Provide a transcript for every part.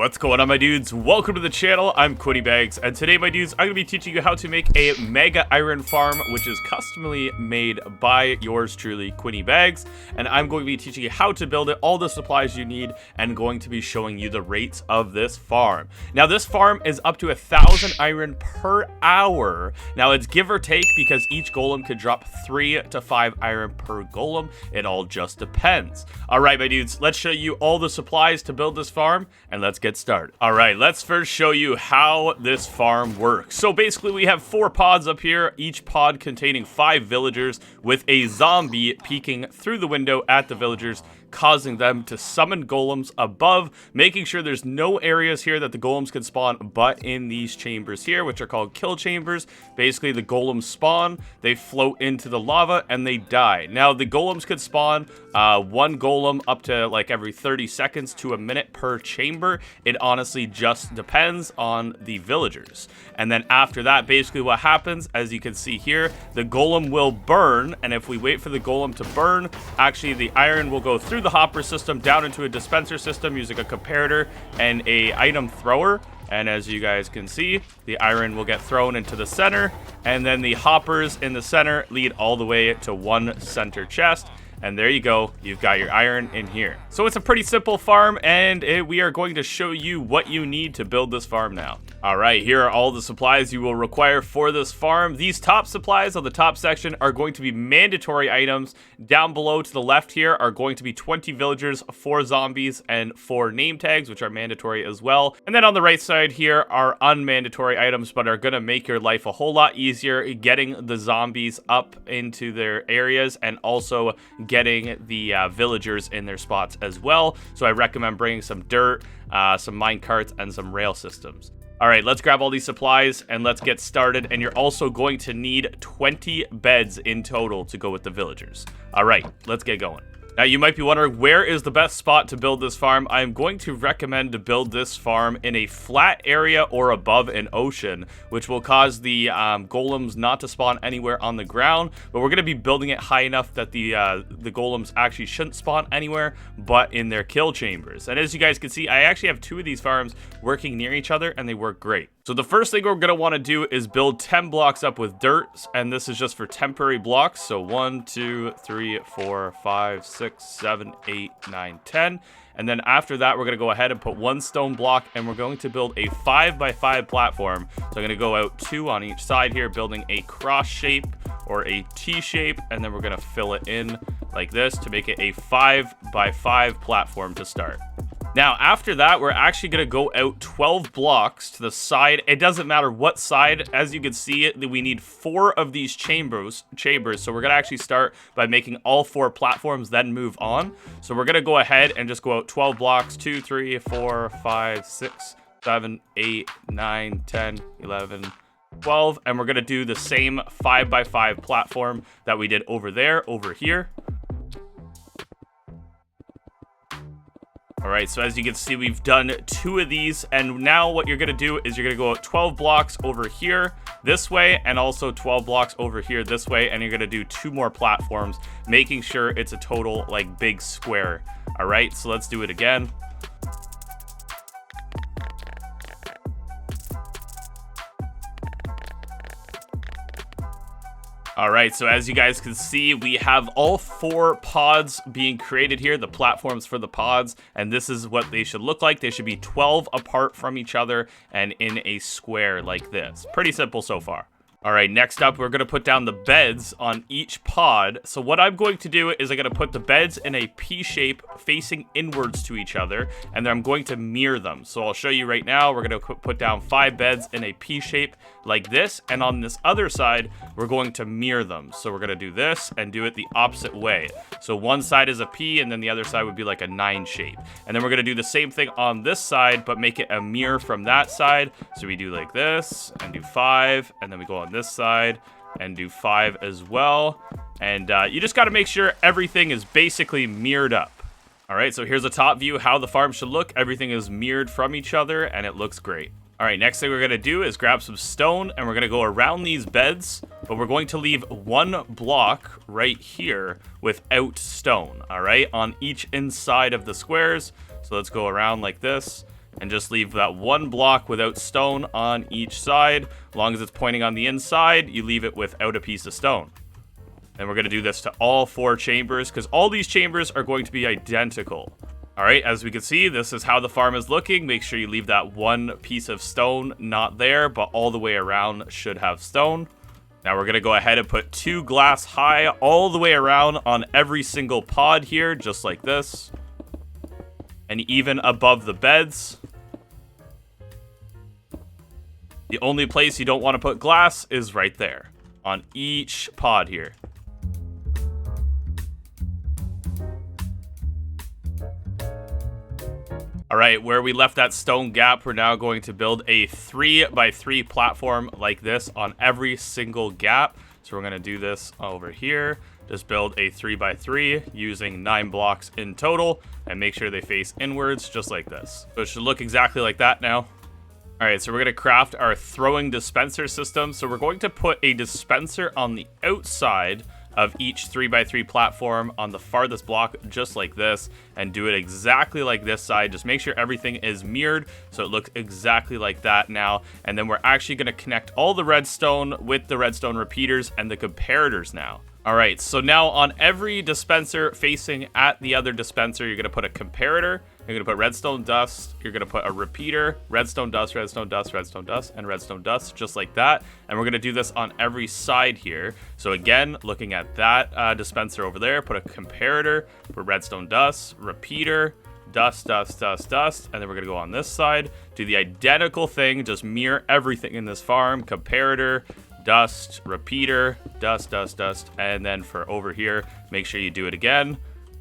What's going on, my dudes? Welcome to the channel. I'm QuinnyBags, and today, my dudes, I'm going to be teaching you how to make a mega iron farm, which is customly made by yours truly, QuinnyBags, and I'm going to be teaching you how to build it, all the supplies you need, and going to be showing you the rates of this farm. Now, this farm is up to 1,000 iron per hour. Now, it's give or take because each golem could drop 3 to 5 iron per golem. It all just depends. All right, my dudes, let's show you all the supplies to build this farm, and let's get started. All right, let's first show you how this farm works. So basically, we have 4 pods up here, each pod containing 5 villagers with a zombie peeking through the window at the villagers, causing them to summon golems above, making sure there's no areas here that the golems can spawn but in these chambers here, which are called kill chambers. Basically, the golems spawn, they float into the lava, and they die. Now, the golems could spawn 1 golem up to like every 30 seconds to a minute per chamber. It honestly just depends on the villagers. And then after that, basically what happens, as you can see here, the golem will burn, and if we wait for the golem to burn, actually the iron will go through the hopper system down into a dispenser system using a comparator and a item thrower. And as you guys can see, the iron will get thrown into the center, and then the hoppers in the center lead all the way to one center chest. And there you go, you've got your iron in here. So it's a pretty simple farm, and we are going to show you what you need to build this farm now. All right, here are all the supplies you will require for this farm. These top supplies on the top section are going to be mandatory items. Down below to the left here are going to be 20 villagers, 4 zombies, and 4 name tags, which are mandatory as well. And then on the right side here are unmandatory items, but are gonna make your life a whole lot easier getting the zombies up into their areas and also getting the villagers in their spots as well. So I recommend bringing some dirt, some mine carts, and some rail systems. All right, let's grab all these supplies and let's get started. And you're also going to need 20 beds in total to go with the villagers. All right, let's get going. Now, you might be wondering, where is the best spot to build this farm? I'm going to recommend to build this farm in a flat area or above an ocean, which will cause the golems not to spawn anywhere on the ground. But we're going to be building it high enough that the golems actually shouldn't spawn anywhere but in their kill chambers. And as you guys can see, I actually have 2 of these farms working near each other, and they work great. So the first thing we're going to want to do is build 10 blocks up with dirt, and this is just for temporary blocks. So 1, 2, 3, 4, 5, 6, 7, 8, 9, 10. And then after that, we're going to go ahead and put 1 stone block, and we're going to build a 5x5 platform. So I'm going to go out 2 on each side here, building a cross shape or a T shape, and then we're going to fill it in like this to make it a 5x5 platform to start. Now, after that, we're actually going to go out 12 blocks to the side. It doesn't matter what side. As you can see, we need 4 of these chambers. So we're going to actually start by making all 4 platforms, then move on. So we're going to go ahead and just go out 12 blocks, 2, 3, 4, 5, 6, 7, 8, 9, 10, 11, 12. And we're going to do the same 5x5 platform that we did over there, over here. All right, so as you can see, we've done 2 of these, and now what you're going to do is you're going to go out 12 blocks over here this way, and also 12 blocks over here this way, and you're going to do 2 more platforms, making sure it's a total, like, big square. All right, so let's do it again. All right, so as you guys can see, we have all 4 pods being created here, the platforms for the pods, and this is what they should look like. They should be 12 apart from each other and in a square like this. Pretty simple so far. All right, next up, we're going to put down the beds on each pod. So what I'm going to do is I'm going to put the beds in a P shape facing inwards to each other, and then I'm going to mirror them. So I'll show you right now. We're going to put down 5 beds in a P shape like this, and on this other side, we're going to mirror them. So we're going to do this and do it the opposite way. So one side is a P, and then the other side would be like a 9 shape. And then we're going to do the same thing on this side, but make it a mirror from that side. So we do like this, and do 5, and then we go on this side and do 5 as well. And you just got to make sure everything is basically mirrored up. All right, so here's a top view how the farm should look. Everything is mirrored from each other, and it looks great. All right, next thing we're going to do is grab some stone, and we're going to go around these beds, but we're going to leave 1 block right here without stone, all right, on each inside of the squares. So let's go around like this, and just leave that one block without stone on each side. As long as it's pointing on the inside, you leave it without a piece of stone. And we're going to do this to all 4 chambers because all these chambers are going to be identical. All right, as we can see, this is how the farm is looking. Make sure you leave that one piece of stone not there, but all the way around should have stone. Now we're going to go ahead and put 2 glass high all the way around on every single pod here, just like this. And even above the beds. The only place you don't want to put glass is right there on each pod here. All right, where we left that stone gap, we're now going to build a 3x3 platform like this on every single gap. So we're going to do this over here. Just build a 3x3 using 9 blocks in total and make sure they face inwards just like this. So it should look exactly like that now. All right, so we're going to craft our throwing dispenser system. So we're going to put a dispenser on the outside of each 3x3 platform on the farthest block, just like this, and do it exactly like this side. Just make sure everything is mirrored so it looks exactly like that now. And then we're actually going to connect all the redstone with the redstone repeaters and the comparators now. All right, so now on every dispenser facing at the other dispenser, you're going to put a comparator. You're going to put redstone dust. You're going to put a repeater, redstone dust, redstone dust, redstone dust, and redstone dust, just like that. And we're going to do this on every side here. So again, looking at that dispenser over there, put a comparator, put redstone dust, repeater, dust, dust, dust, dust. And then we're going to go on this side, do the identical thing, just mirror everything in this farm, comparator, dust, repeater, dust, dust, dust. And then for over here, make sure you do it again.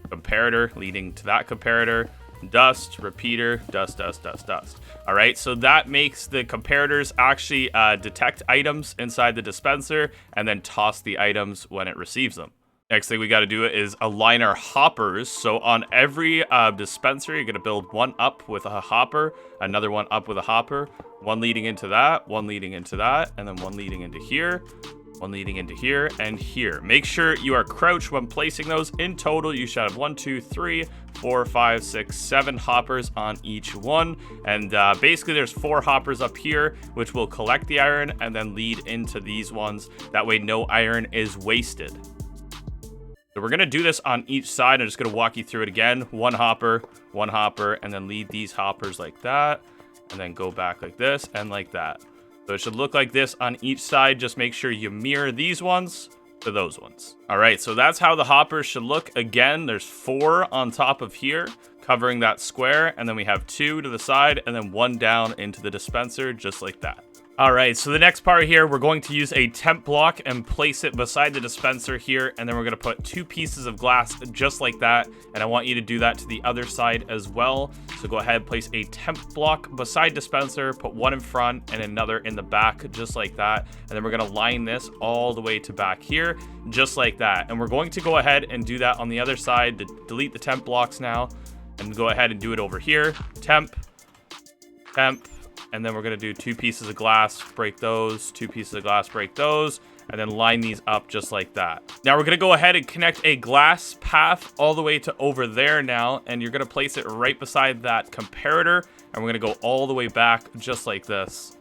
Comparator leading to that comparator, dust, repeater, dust, dust, dust, dust. All right, so that makes the comparators actually detect items inside the dispenser and then toss the items when it receives them. Next thing we got to do is align our hoppers. So on every dispenser, you're going to build one up with a hopper, another one up with a hopper, one leading into that, one leading into that, and then one leading into here, one leading into here, and here. Make sure you are crouched when placing those. In total, you should have 1, 2, 3, 4, 5, 6, 7 hoppers on each one. And basically, there's 4 hoppers up here, which will collect the iron and then lead into these ones. That way, no iron is wasted. So we're going to do this on each side. I'm just going to walk you through it again. One hopper, and then lead these hoppers like that. And then go back like this and like that. So it should look like this on each side. Just make sure you mirror these ones to those ones. All right, so that's how the hoppers should look. Again, there's 4 on top of here covering that square. And then we have 2 to the side and then 1 down into the dispenser, just like that. All right, so the next part here, we're going to use a temp block and place it beside the dispenser here, and then we're going to put 2 pieces of glass just like that, and I want you to do that to the other side as well. So go ahead, place a temp block beside dispenser, put one in front and another in the back, just like that, and then we're going to line this all the way to back here, just like that. And we're going to go ahead and do that on the other side, to delete the temp blocks now, and go ahead and do it over here. Temp, temp, and then we're going to do 2 pieces of glass, break those, 2 pieces of glass, break those, and then line these up just like that. Now we're going to go ahead and connect a glass path all the way to over there now, and you're going to place it right beside that comparator, and we're going to go all the way back just like this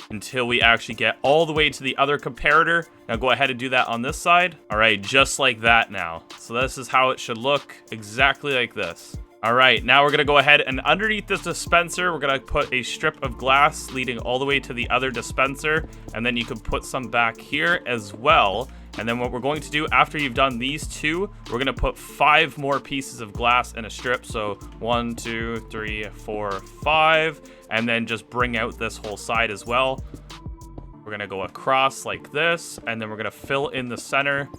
until we actually get all the way to the other comparator. Now go ahead and do that on this side. All right, just like that now. So this is how it should look, exactly like this. All right, now we're going to go ahead and underneath this dispenser, we're going to put a strip of glass leading all the way to the other dispenser. And then you can put some back here as well. And then what we're going to do after you've done these 2, we're going to put 5 more pieces of glass in a strip. So 1, 2, 3, 4, 5. And then just bring out this whole side as well. We're going to go across like this. And then we're going to fill in the center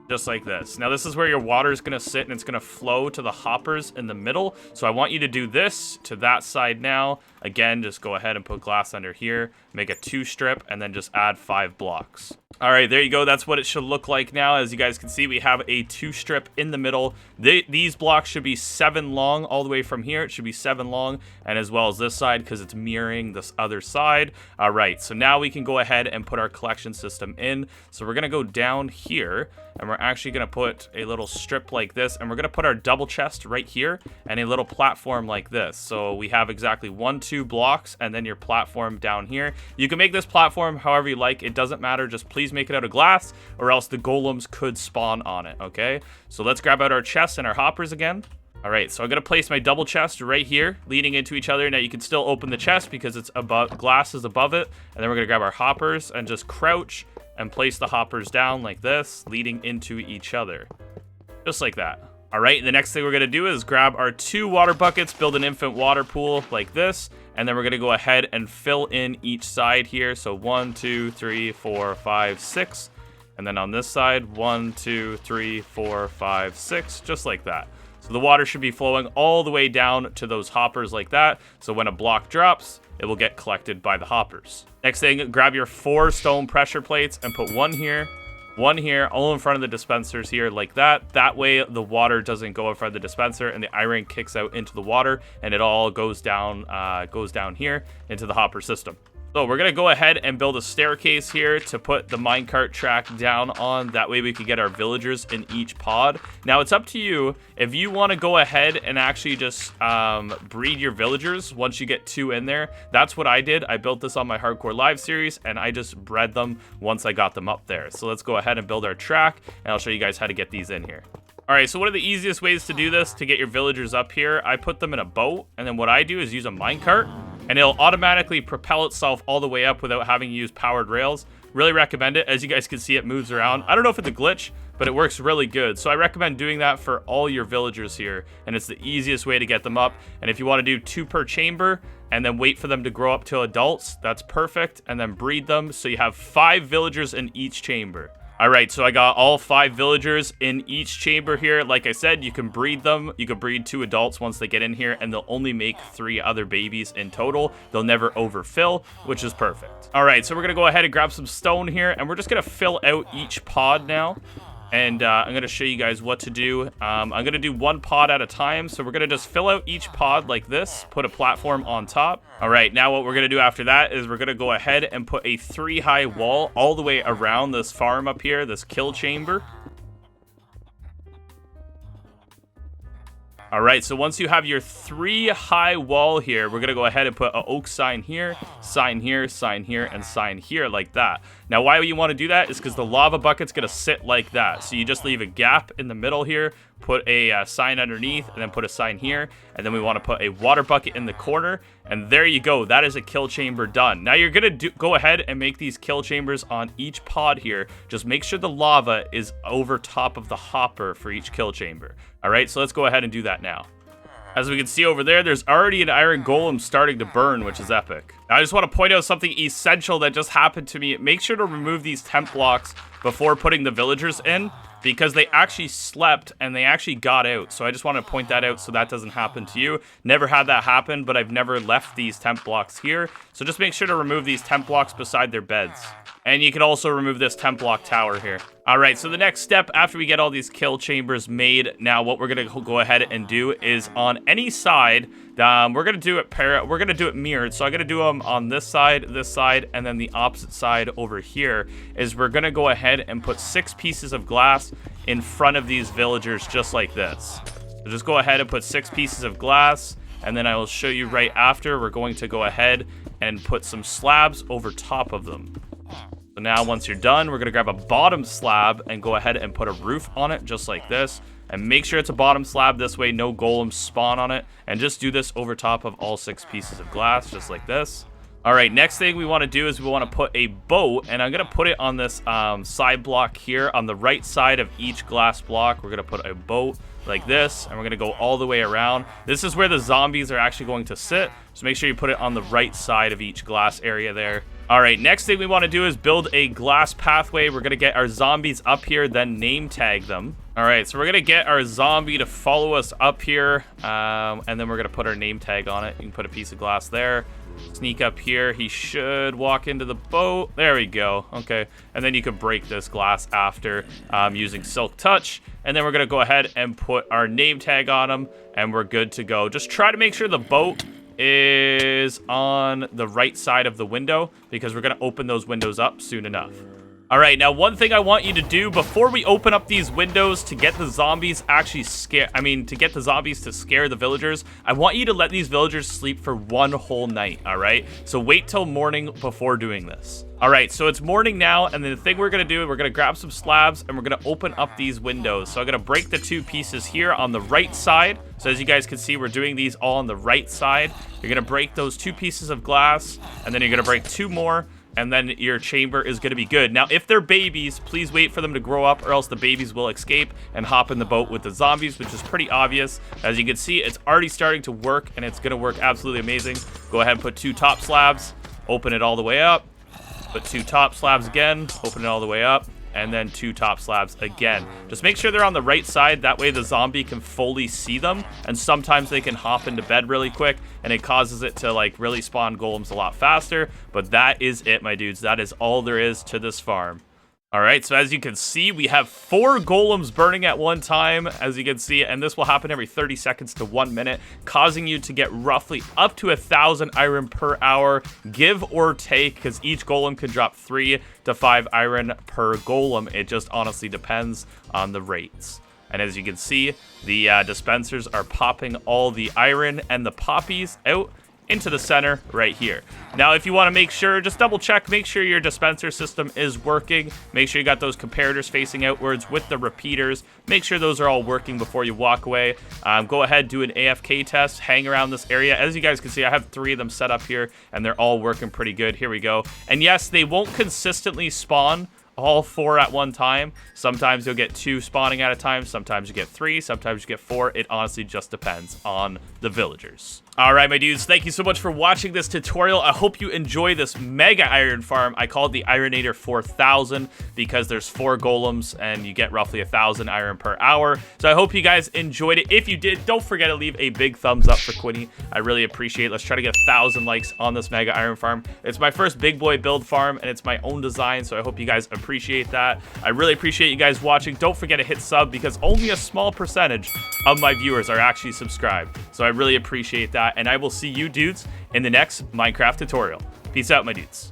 just like this. Now this is where your water is going to sit and it's going to flow to the hoppers in the middle. So I want you to do this to that side now. Again, just go ahead and put glass under here, make a 2 strip, and then just add 5 blocks. All right, there you go. That's what it should look like now. As you guys can see, we have a 2 strip in the middle. These blocks should be 7 long all the way from here. It should be 7 long, and as well as this side because it's mirroring this other side. All right, so now we can go ahead and put our collection system in. So we're going to go down here, and we're we're actually going to put a little strip like this, and we're going to put our double chest right here and a little platform like this. So we have exactly 1, 2 blocks, and then your platform down here. You can make this platform however you like. It doesn't matter. Just please make it out of glass, or else the golems could spawn on it, okay? So let's grab out our chests and our hoppers again. All right, so I'm going to place my double chest right here, leading into each other. Now, you can still open the chest because it's above, glass is above it. And then we're going to grab our hoppers and just crouch and place the hoppers down like this, leading into each other. Just like that. All right, the next thing we're going to do is grab our 2 water buckets, build an infinite water pool like this. And then we're going to go ahead and fill in each side here. So 1, 2, 3, 4, 5, 6. And then on this side, 1, 2, 3, 4, 5, 6, just like that. So the water should be flowing all the way down to those hoppers like that. So when a block drops, it will get collected by the hoppers. Next thing, grab your 4 stone pressure plates and put 1 here, 1 here, all in front of the dispensers here like that. That way the water doesn't go in front of the dispenser and the iron kicks out into the water and it all goes down here into the hopper system. So we're going to go ahead and build a staircase here to put the minecart track down on. That way we can get our villagers in each pod. Now, it's up to you. If you want to go ahead and actually just breed your villagers once you get 2 in there, that's what I did. I built this on my Hardcore Live series, and I just bred them once I got them up there. So let's go ahead and build our track, and I'll show you guys how to get these in here. All right, so one of the easiest ways to do this, to get your villagers up here, I put them in a boat, and then what I do is use a minecart, and it'll automatically propel itself all the way up without having to use powered rails. Really recommend it. As you guys can see, it moves around. I don't know if it's a glitch, but it works really good. So I recommend doing that for all your villagers here, and it's the easiest way to get them up. And if you want to do 2 per chamber and then wait for them to grow up to adults, that's perfect, and then breed them so you have 5 villagers in each chamber. All right, so I got all 5 villagers in each chamber here. Like I said, you can breed them. You can breed 2 adults once they get in here, and they'll only make 3 other babies in total. They'll never overfill, which is perfect. All right, so we're going to go ahead and grab some stone here, and we're just going to fill out each pod now. And I'm going to show you guys what to do. I'm going to do 1 pod at a time. So we're going to just fill out each pod like this, put a platform on top. All right, now what we're going to do after that is we're going to go ahead and put a 3-high wall all the way around this farm up here, this kill chamber. All right, so once you have your 3-high wall here, we're going to go ahead and put an oak sign here, sign here, sign here, and sign here like that. Now, why you want to do that is because the lava bucket's going to sit like that. So you just leave a gap in the middle here, put a sign underneath, and then put a sign here. And then we want to put a water bucket in the corner. And there you go. That is a kill chamber done. Now, you're going to go ahead and make these kill chambers on each pod here. Just make sure the lava is over top of the hopper for each kill chamber. All right, so let's go ahead and do that now. As we can see over there, there's already an iron golem starting to burn, which is epic. Now, I just want to point out something essential that just happened to me. Make sure to remove these temp blocks before putting the villagers in, because they actually slept and they actually got out. So I just want to point that out so that doesn't happen to you. Never had that happen, but I've never left these temp blocks here. So just make sure to remove these temp blocks beside their beds. And you can also remove this temp block tower here. All right, so the next step after we get all these kill chambers made, now what we're gonna go ahead and do is on any side, we're gonna do it mirrored. So I'm gonna do them on this side, and then the opposite side over here is we're gonna go ahead and put 6 pieces of glass in front of these villagers just like this. So just go ahead and put 6 pieces of glass, and then I will show you right after. We're going to go ahead and put some slabs over top of them. So now once you're done, we're going to grab a bottom slab and go ahead and put a roof on it just like this. And make sure it's a bottom slab. This way no golems spawn on it. And just do this over top of all 6 pieces of glass just like this. All right, next thing we want to do is we want to put a boat. And I'm going to put it on this side block here on the right side of each glass block. We're going to put a boat like this, and we're going to go all the way around. This is where the zombies are actually going to sit. So make sure you put it on the right side of each glass area there. All right, next thing we want to do is build a glass pathway. We're going to get our zombies up here, then name tag them. All right, so we're going to get our zombie to follow us up here, and then we're going to put our name tag on it. You can put a piece of glass there. Sneak up here. He should walk into the boat. There we go. Okay, and then you can break this glass after using Silk Touch. And then we're going to go ahead and put our name tag on him, and we're good to go. Just try to make sure the boat is on the right side of the window, because we're going to open those windows up soon enough. All right, now one thing I want you to do before we open up these windows to get the zombies to get the zombies to scare the villagers, I want you to let these villagers sleep for one whole night, all right? So wait till morning before doing this. All right, so it's morning now, and the thing we're gonna do, we're gonna grab some slabs, and we're gonna open up these windows. So I'm gonna break the 2 pieces here on the right side. So as you guys can see, we're doing these all on the right side. You're gonna break those 2 pieces of glass, and then you're gonna break 2 more, and then your chamber is going to be good. Now, if they're babies, please wait for them to grow up, or else the babies will escape and hop in the boat with the zombies, which is pretty obvious. As you can see, it's already starting to work, and it's going to work absolutely amazing. Go ahead and put 2 top slabs, open it all the way up, put 2 top slabs again, open it all the way up, and then 2 top slabs again. Just make sure they're on the right side, that way the zombie can fully see them, and sometimes they can hop into bed really quick, and it causes it to like really spawn golems a lot faster. But that is it, my dudes. That is all there is to this farm. All right, so as you can see, we have 4 golems burning at one time, as you can see, and this will happen every 30 seconds to 1 minute, causing you to get roughly up to 1,000 iron per hour, give or take, because each golem can drop 3 to 5 iron per golem. It just honestly depends on the rates. And as you can see, the dispensers are popping all the iron and the poppies out into the center right here. Now, if you want to make sure, just double check, make sure your dispenser system is working. Make sure you got those comparators facing outwards with the repeaters. Make sure those are all working before you walk away. Go ahead, do an AFK test, hang around this area. As you guys can see, I have 3 of them set up here, and they're all working pretty good. Here we go. And yes, they won't consistently spawn all 4 at one time. Sometimes you'll get 2 spawning at a time. Sometimes you get 3. Sometimes you get 4. It honestly just depends on the villagers. All right, my dudes, thank you so much for watching this tutorial. I hope you enjoy this mega iron farm. I call it the Ironator 4000 because there's 4 golems and you get roughly 1,000 iron per hour. So I hope you guys enjoyed it. If you did, don't forget to leave a big thumbs up for Quinny. I really appreciate it. Let's try to get 1,000 likes on this mega iron farm. It's my first big boy build farm, and it's my own design, so I hope you guys appreciate that. I really appreciate you guys watching. Don't forget to hit sub because only a small percentage of my viewers are actually subscribed. So I really appreciate that, and I will see you dudes in the next Minecraft tutorial. Peace out, my dudes.